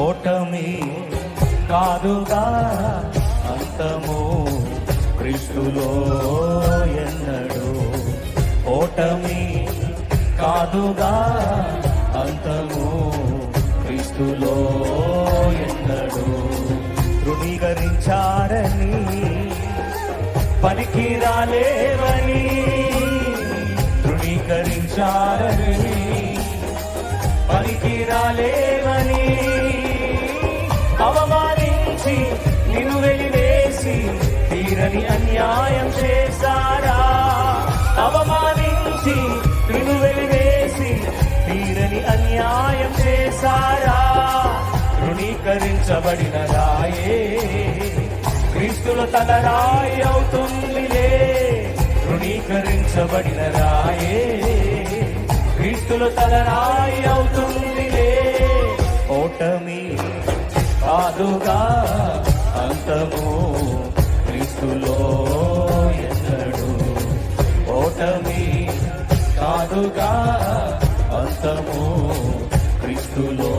ఓటమి కాదుగా అంతము క్రీస్తులో ఎన్నడు. ఓటమి కాదుగా అంతము క్రీస్తులో ఎన్నడు. తృణీకరించారని పనికి రాలేవని, తృణీకరించారని పనికి రాలేవని, అవమానించి నిన్ను వెలివేసి తీరని అన్యాయం చేశారా. అవమానించి నిన్ను వెలివేసి తీరని అన్యాయం చేశారా. తృణీకరించబడిన రాయే క్రీస్తులో తల రాయి అవుతుందిలే. తృణీకరించబడిన రాయే క్రీస్తులో తల రాయి అవుతుందిలే. ఓటమి కాదుగా అంతము క్రీస్తులో ఎన్నడు. ఓటమి కాదుగా అంతము క్రీస్తులో